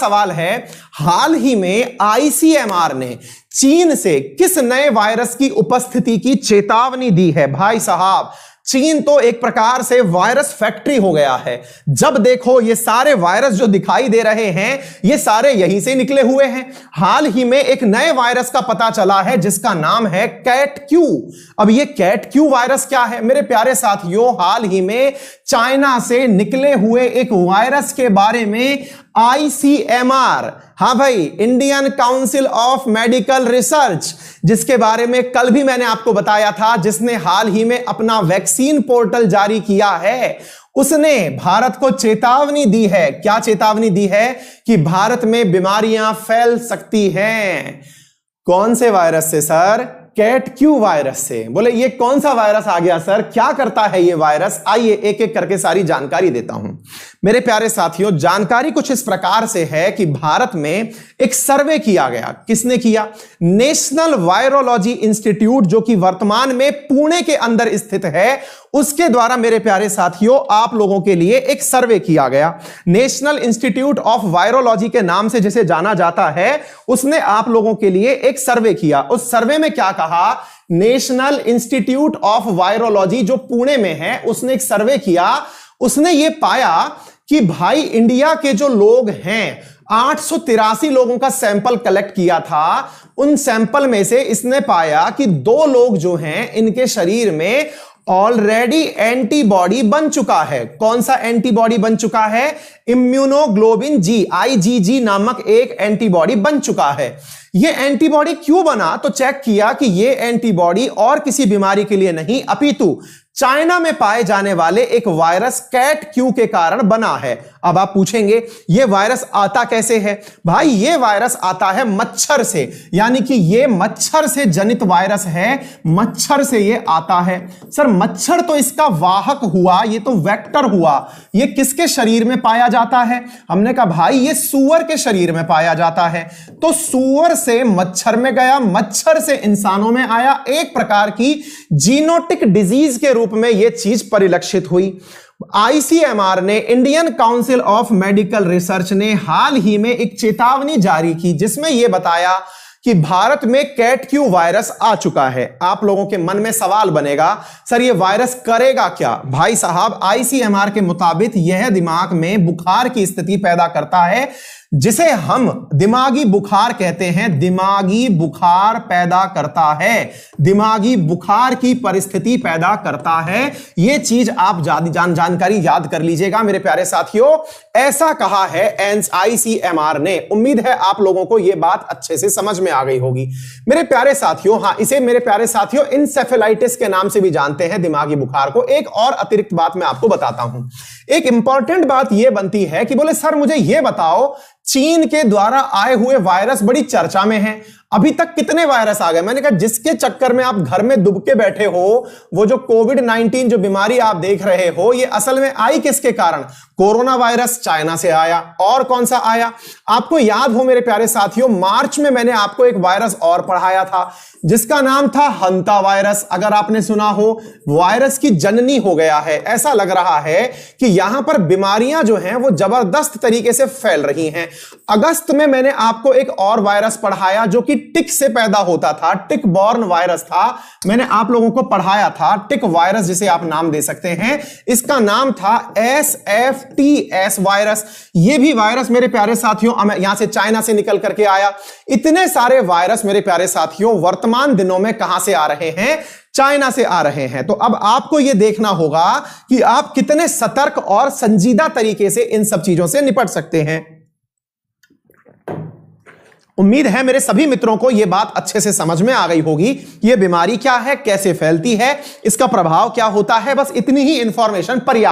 सवाल है, हाल ही में आईसीएमआर ने चीन से किस नए वायरस की उपस्थिति की चेतावनी दी है? भाई साहब, चीन तो एक प्रकार से वायरस फैक्ट्री हो गया है। जब देखो ये सारे वायरस जो दिखाई दे रहे हैं, ये सारे यहीं से निकले हुए हैं। हाल ही में एक नए वायरस का पता चला है जिसका नाम है कैट क्यू। अब ये कैट क्यू वायरस क्या है मेरे प्यारे साथियों? हाल ही में चाइना से निकले हुए एक वायरस के बारे में आईसीएमआर, हाँ भाई, Indian council of medical research, जिसके बारे में कल भी मैंने आपको बताया था, जिसने हाल ही में अपना वैक्सीन पोर्टल जारी किया है, उसने भारत को चेतावनी दी है। क्या चेतावनी दी है? कि भारत में बीमारियां फैल सकती हैं। कौन से वायरस से सर? कैट क्यू वायरस से। बोले ये कौन सा वायरस आ गया सर, क्या करता है ये वायरस? आइए एक एक करके सारी जानकारी देता हूं मेरे प्यारे साथियों। जानकारी कुछ इस प्रकार से है कि भारत में एक सर्वे किया गया। किसने किया? नेशनल वायरोलॉजी इंस्टीट्यूट, जो कि वर्तमान में पुणे के अंदर स्थित है, उसके द्वारा मेरे प्यारे साथियों आप लोगों के लिए एक सर्वे किया गया। नेशनल इंस्टीट्यूट ऑफ वायरोलॉजी के नाम से जिसे जाना जाता है, उसने आप लोगों के लिए एक सर्वे किया। उस सर्वे में क्या कहा? नेशनल इंस्टीट्यूट ऑफ वायरोलॉजी जो पुणे में है, उसने एक सर्वे किया। उसने ये पाया कि भाई इंडिया के जो लोग हैं, 883 लोगों का सैंपल कलेक्ट किया था। उन सैंपल में से इसने पाया कि 2 लोग जो हैं, इनके शरीर में ऑलरेडी एंटीबॉडी बन चुका है। कौन सा एंटीबॉडी बन चुका है? इम्यूनोग्लोबिन जी, IgG नामक एक एंटीबॉडी बन चुका है। यह एंटीबॉडी क्यों बना? तो चेक किया कि यह एंटीबॉडी और किसी बीमारी के लिए नहीं, अपितु चाइना में पाए जाने वाले एक वायरस कैट क्यू के कारण बना है। अब आप पूछेंगे यह वायरस आता कैसे है? भाई यह वायरस आता है मच्छर से, यानी कि यह मच्छर से जनित वायरस है। मच्छर से यह आता है। सर मच्छर तो इसका वाहक हुआ, यह तो वेक्टर हुआ। यह किसके शरीर में पाया जाता है? हमने कहा भाई यह सूअर के शरीर में पाया जाता है। तो सूअर से मच्छर में गया, मच्छर से इंसानों में आया। एक प्रकार की जीनोटिक डिजीज के रूप में यह चीज परिलक्षित हुई। आईसीएमआर ने, Indian council of medical research ने हाल ही में एक चेतावनी जारी की, जिसमें यह बताया कि भारत में कैट क्यू वायरस आ चुका है। आप लोगों के मन में सवाल बनेगा, सर ये वायरस करेगा क्या? भाई साहब, आईसीएमआर के मुताबिक यह दिमाग में बुखार की स्थिति पैदा करता है, जिसे हम दिमागी बुखार कहते हैं। दिमागी बुखार पैदा करता है, दिमागी बुखार की परिस्थिति पैदा करता है। यह चीज आप जानकारी याद कर लीजिएगा मेरे प्यारे साथियों। ऐसा कहा है आईसीएमआर ने। उम्मीद है आप लोगों को यह बात अच्छे से समझ में आ गई होगी मेरे प्यारे साथियों। हां, इसे मेरे प्यारे साथियों इंसेफेलाइटिस के नाम से भी जानते हैं, दिमागी बुखार को। एक और अतिरिक्त बात मैं आपको बताता हूं। एक इंपॉर्टेंट बात यह बनती है कि बोले सर मुझे यह बताओ, चीन के द्वारा आए हुए वायरस बड़ी चर्चा में हैं। अभी तक कितने वायरस आ गए? मैंने कहा जिसके चक्कर में आप घर में दुब के बैठे हो, वो जो कोविड-19 जो बीमारी आप देख रहे हो, ये असल में आई किसके कारण? कोरोना वायरस चाइना से आया। और कौन सा आया? आपको याद हो मेरे प्यारे साथियों, मार्च में मैंने आपको एक वायरस और पढ़ाया था जिसका नाम था हंता वायरस। अगर आपने सुना हो, वायरस की जननी हो गया है। ऐसा लग रहा है कि यहां पर बीमारियां जो हैं वो जबरदस्त तरीके से फैल रही हैं। अगस्त में मैंने आपको एक और वायरस पढ़ाया जो कि टिक से पैदा होता था, टिक बॉर्न वायरस था। मैंने आप लोगों को पढ़ाया था टिक वायरस, जिसे आप नाम दे सकते हैं। इसका नाम था SFTS वायरस। यह भी वायरस मेरे प्यारे साथियों यहां से चाइना से निकल करके आया। इतने सारे वायरस मेरे प्यारे साथियों वर्तमान दिनों में कहां से आ रहे हैं? चाइना से आ रहे हैं। तो अब आपको यह देखना होगा कि आप कितने सतर्क और संजीदा तरीके से इन सब चीजों से निपट सकते हैं। उम्मीद है मेरे सभी मित्रों को यह बात अच्छे से समझ में आ गई होगी। यह बीमारी क्या है, कैसे फैलती है, इसका प्रभाव क्या होता है। बस इतनी ही इंफॉर्मेशन पर्याप्त